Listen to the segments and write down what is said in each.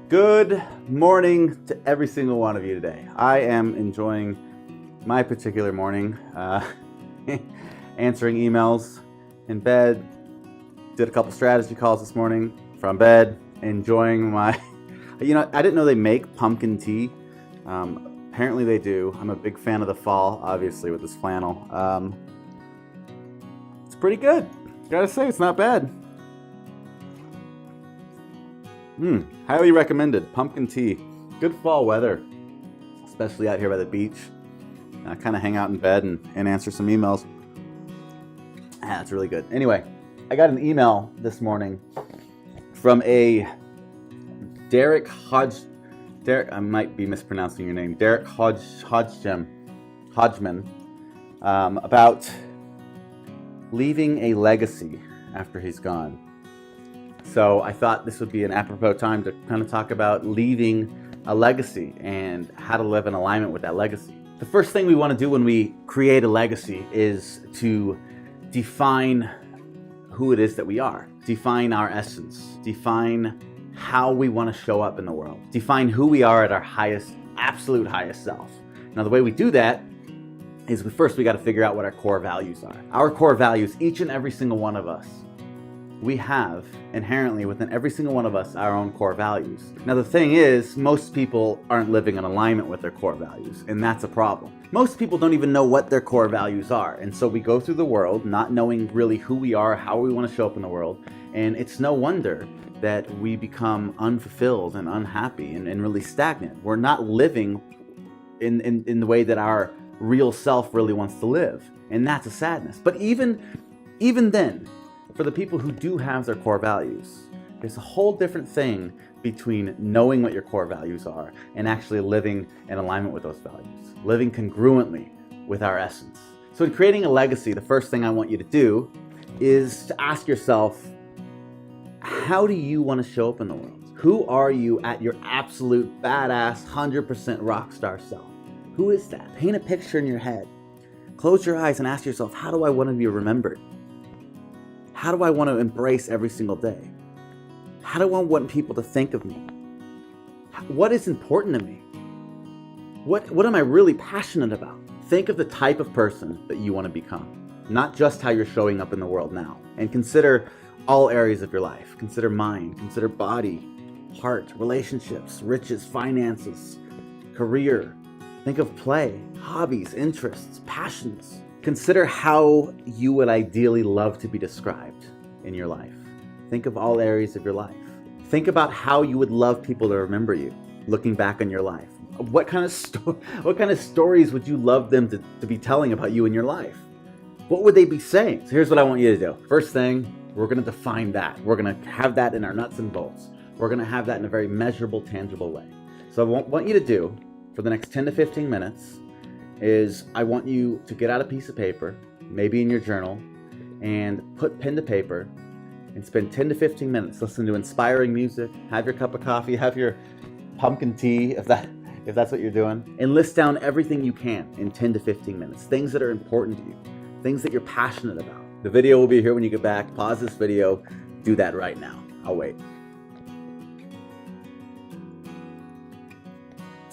Good morning to every single one of you today. I am enjoying my particular morning, answering emails in bed, did a couple strategy calls this morning from bed, enjoying my, I didn't know they make pumpkin tea. Apparently they do. I'm a big fan of the fall, obviously, with this flannel. It's pretty good. Gotta say, it's not bad. Highly recommended. Pumpkin tea. Good fall weather, especially out here by the beach. I kind of hang out in bed and answer some emails. It's really good. Anyway, I got an email this morning from a Derek, I might be mispronouncing your name, Derek Hodgman, about leaving a legacy after he's gone. So I thought this would be an apropos time to kind of talk about leaving a legacy and how to live in alignment with that legacy. The first thing we want to do when we create a legacy is to define who it is that we are, define our essence, define how we want to show up in the world, define who we are at our absolute highest self. Now, the way we do that is we got to figure out what our core values are. Our core values, each and every single one of us, we have inherently within every single one of us our own core values. Now, the thing is, most people aren't living in alignment with their core values, and that's a problem. Most people don't even know what their core values are, and so we go through the world not knowing really who we are, how we want to show up in the world, and it's no wonder that we become unfulfilled and unhappy and really stagnant. We're not living in the way that our real self really wants to live, and that's a sadness. But even then, for the people who do have their core values, there's a whole different thing between knowing what your core values are and actually living in alignment with those values, living congruently with our essence. So in creating a legacy, the first thing I want you to do is to ask yourself, how do you want to show up in the world? Who are you at your absolute badass 100% rock star self? Who is that? Paint a picture in your head. Close your eyes and ask yourself, how do I want to be remembered? How do I want to embrace every single day? How do I want people to think of me? What is important to me? What am I really passionate about? Think of the type of person that you want to become, not just how you're showing up in the world now. And consider all areas of your life. Consider mind, consider body, heart, relationships, riches, finances, career. Think of play, hobbies, interests, passions. Consider how you would ideally love to be described in your life. Think of all areas of your life. Think about how you would love people to remember you, looking back on your life. What kind of stories would you love them to be telling about you in your life? What would they be saying? So here's what I want you to do. First thing, we're going to define that. We're going to have that in our nuts and bolts. We're going to have that in a very measurable, tangible way. So I want you to do, for the next 10 to 15 minutes, is I want you to get out a piece of paper, maybe in your journal, and put pen to paper and spend 10 to 15 minutes listening to inspiring music, have your cup of coffee, have your pumpkin tea, if that's what you're doing, and list down everything you can in 10 to 15 minutes, things that are important to you, things that you're passionate about. The video will be here when you get back. Pause this video, do that right now. I'll wait.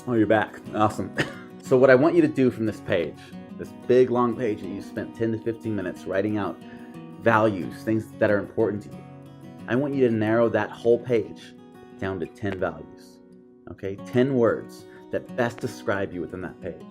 Oh, you're back. Awesome. So what I want you to do from this page, this big long page that you spent 10 to 15 minutes writing out values, things that are important to you, I want you to narrow that whole page down to 10 values, okay? 10 words that best describe you within that page.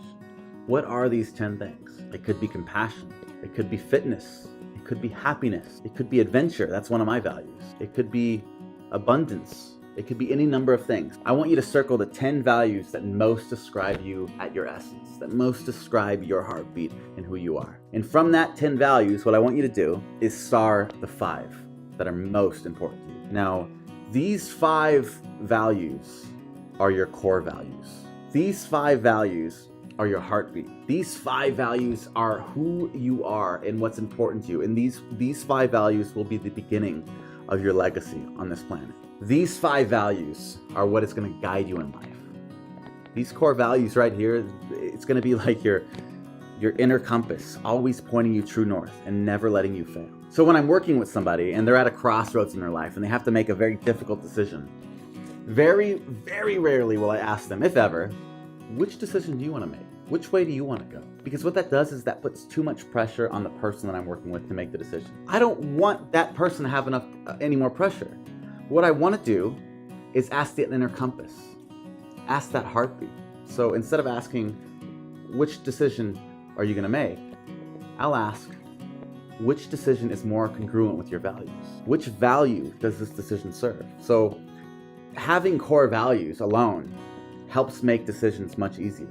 What are these 10 things? It could be compassion. It could be fitness. It could be happiness. It could be adventure. That's one of my values. It could be abundance. It could be any number of things. I want you to circle the 10 values that most describe you at your essence, that most describe your heartbeat and who you are. And from that 10 values, what I want you to do is star the 5 that are most important to you. Now, these 5 values are your core values. These 5 values are your heartbeat. These 5 values are who you are and what's important to you. And these 5 values will be the beginning of your legacy on this planet. These 5 values are what is going to guide you in life. These core values right here, it's going to be like your inner compass, always pointing you true north and never letting you fail. So when I'm working with somebody and they're at a crossroads in their life and they have to make a very difficult decision, Very, very rarely will I ask them, if ever, which decision do you want to make? Which way do you want to go? Because what that does is that puts too much pressure on the person that I'm working with to make the decision. I don't want that person to have any more pressure. What I want to do is ask the inner compass. Ask that heartbeat. So instead of asking, which decision are you going to make? I'll ask, which decision is more congruent with your values? Which value does this decision serve? So having core values alone helps make decisions much easier,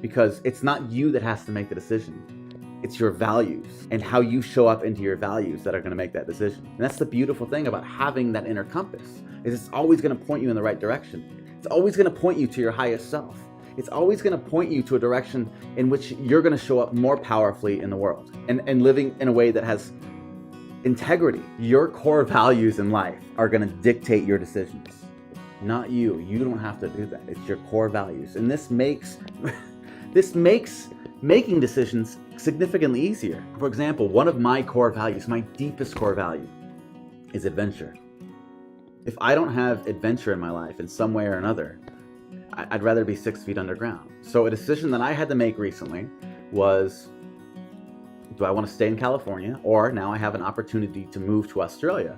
because it's not you that has to make the decision. It's your values and how you show up into your values that are going to make that decision. And that's the beautiful thing about having that inner compass, is it's always going to point you in the right direction. It's always going to point you to your highest self. It's always going to point you to a direction in which you're going to show up more powerfully in the world and living in a way that has integrity. Your core values in life are going to dictate your decisions, not you. You don't have to do that. It's your core values. And this makes making decisions significantly easier. For example, one of my core values, my deepest core value, is adventure. If I don't have adventure in my life in some way or another, I'd rather be 6 feet underground. So a decision that I had to make recently was, do I want to stay in California, or now I have an opportunity to move to Australia,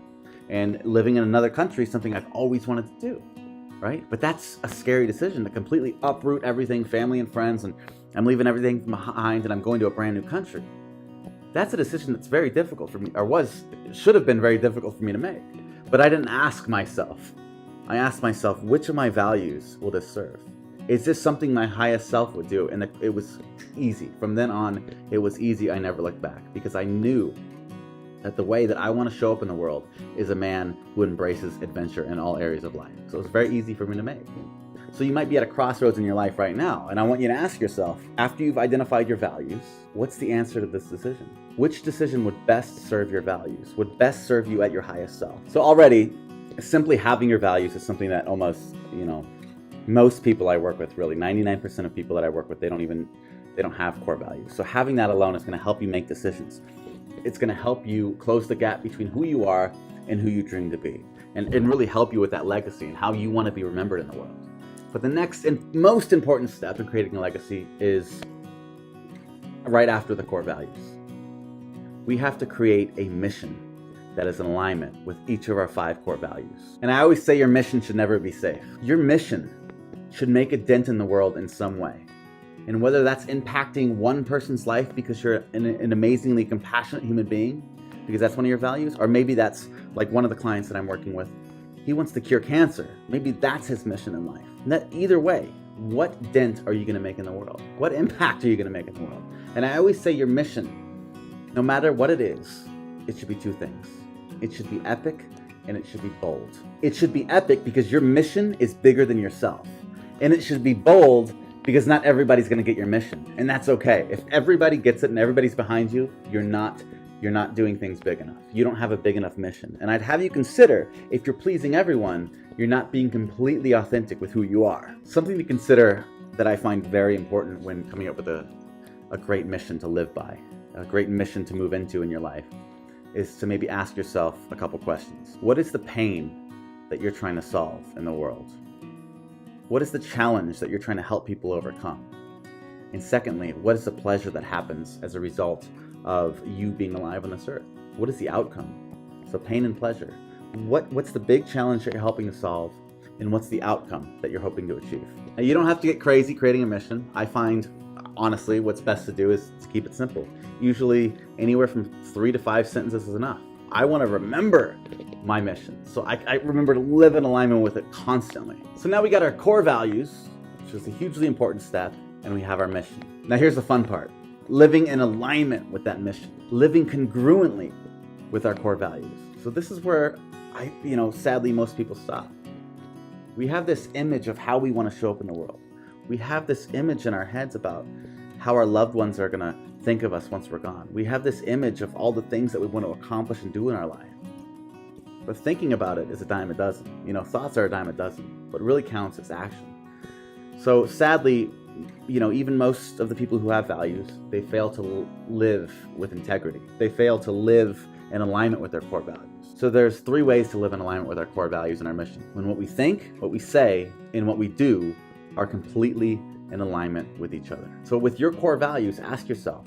and living in another country is something I've always wanted to do, right? But that's a scary decision, to completely uproot everything, family and friends, and I'm leaving everything behind and I'm going to a brand new country. That's a decision that's very difficult for me, or should have been very difficult for me to make. But I didn't ask myself. I asked myself, which of my values will this serve? Is this something my highest self would do? And it was easy. From then on, it was easy. I never looked back, because I knew that the way that I want to show up in the world is a man who embraces adventure in all areas of life. So it was very easy for me to make. So you might be at a crossroads in your life right now, and I want you to ask yourself, after you've identified your values, what's the answer to this decision? Which decision would best serve your values, would best serve you at your highest self? So already, simply having your values is something that almost, most people I work with, really 99% of people that I work with, they don't have core values. So having that alone is going to help you make decisions. It's going to help you close the gap between who you are and who you dream to be, and really help you with that legacy and how you want to be remembered in the world. But the next and most important step in creating a legacy is right after the core values. We have to create a mission that is in alignment with each of our 5 core values. And I always say your mission should never be safe. Your mission should make a dent in the world in some way. And whether that's impacting one person's life because you're an amazingly compassionate human being, because that's one of your values, or maybe that's like one of the clients that I'm working with, he wants to cure cancer. Maybe that's his mission in life. And that either way, what dent are you going to make in the world? What impact are you going to make in the world? And I always say your mission, no matter what it is, it should be 2 things. It should be epic and it should be bold. It should be epic because your mission is bigger than yourself. And it should be bold because not everybody's going to get your mission. And that's okay. If everybody gets it and everybody's behind you, you're not doing things big enough. You don't have a big enough mission. And I'd have you consider, if you're pleasing everyone, you're not being completely authentic with who you are. Something to consider that I find very important when coming up with a great mission to live by, a great mission to move into in your life, is to maybe ask yourself a couple questions. What is the pain that you're trying to solve in the world? What is the challenge that you're trying to help people overcome? And secondly, what is the pleasure that happens as a result of you being alive on this earth? What is the outcome? So pain and pleasure. What's the big challenge that you're helping to solve? And what's the outcome that you're hoping to achieve? Now, you don't have to get crazy creating a mission. I find, honestly, what's best to do is to keep it simple. Usually anywhere from 3 to 5 sentences is enough. I want to remember my mission, so I remember to live in alignment with it constantly. So now we got our core values, which is a hugely important step, and we have our mission. Now here's the fun part. Living in alignment with that mission. Living congruently with our core values. So this is where sadly most people stop. We have this image of how we want to show up in the world. We have this image in our heads about how our loved ones are going to think of us once we're gone. We have this image of all the things that we want to accomplish and do in our life. But thinking about it is a dime a dozen. Thoughts are a dime a dozen. What really counts is action. So sadly, even most of the people who have values, they fail to live with integrity. They fail to live in alignment with their core values. So there's 3 ways to live in alignment with our core values and our mission. When what we think, what we say, and what we do are completely in alignment with each other. So with your core values, ask yourself,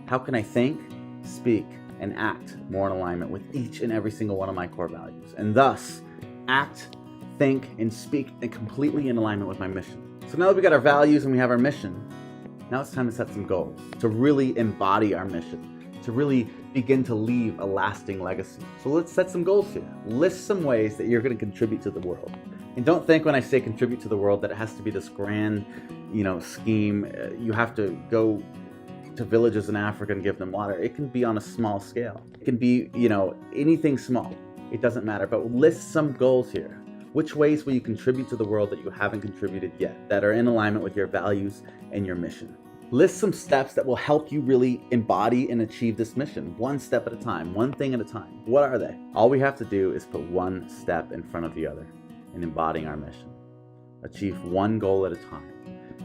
how can I think, speak, and act more in alignment with each and every single one of my core values? And thus, act, think, and speak completely in alignment with my mission. So now that we got our values and we have our mission, now it's time to set some goals, to really embody our mission, to really begin to leave a lasting legacy. So let's set some goals here. List some ways that you're going to contribute to the world. And don't think when I say contribute to the world that it has to be this grand, scheme. You have to go to villages in Africa and give them water. It can be on a small scale. It can be, anything small. It doesn't matter. But list some goals here. Which ways will you contribute to the world that you haven't contributed yet, that are in alignment with your values and your mission? List some steps that will help you really embody and achieve this mission, one step at a time, one thing at a time. What are they? All we have to do is put one step in front of the other in embodying our mission. Achieve one goal at a time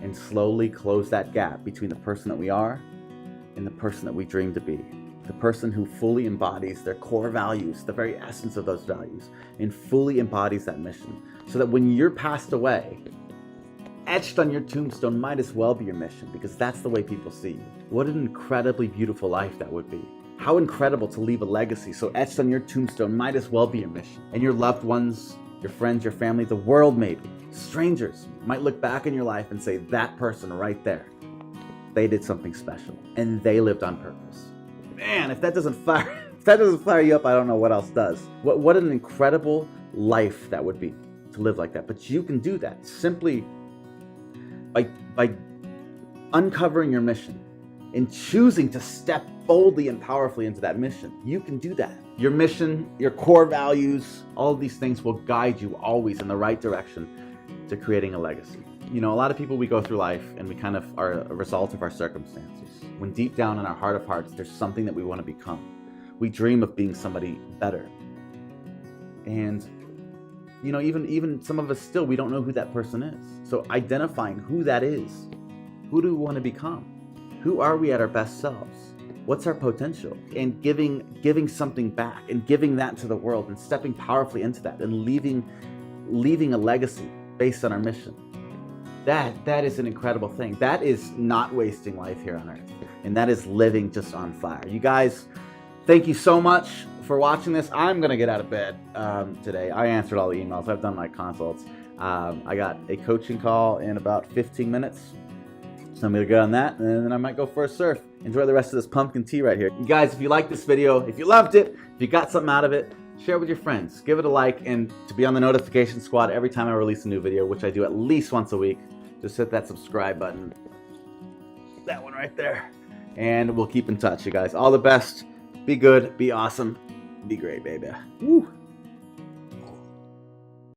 and slowly close that gap between the person that we are and the person that we dream to be. The person who fully embodies their core values, the very essence of those values, and fully embodies that mission. So that when you're passed away, etched on your tombstone might as well be your mission, because that's the way people see you. What an incredibly beautiful life that would be. How incredible to leave a legacy so etched on your tombstone might as well be your mission. And your loved ones, your friends, your family, the world maybe, strangers might look back in your life and say, that person right there, they did something special and they lived on purpose. Man, if that doesn't fire you up, I don't know what else does. What an incredible life that would be to live like that. But you can do that simply by uncovering your mission and choosing to step boldly and powerfully into that mission. You can do that. Your mission, your core values, all of these things will guide you always in the right direction to creating a legacy. A lot of people, we go through life and we kind of are a result of our circumstances. When deep down in our heart of hearts, there's something that we want to become. We dream of being somebody better. And, even some of us still, we don't know who that person is. So identifying who that is, who do we want to become? Who are we at our best selves? What's our potential? And giving something back and giving that to the world and stepping powerfully into that and leaving a legacy based on our mission. That is an incredible thing. That is not wasting life here on earth. And that is living just on fire. You guys, thank you so much for watching this. I'm going to get out of bed today. I answered all the emails. I've done my consults. I got a coaching call in about 15 minutes. So I'm going to get on that, and then I might go for a surf. Enjoy the rest of this pumpkin tea right here. You guys, if you liked this video, if you loved it, if you got something out of it, share it with your friends. Give it a like, and to be on the notification squad every time I release a new video, which I do at least once a week, just hit that subscribe button. That one right there. And we'll keep in touch, you guys. All the best. Be good. Be awesome. Be great, baby. Woo.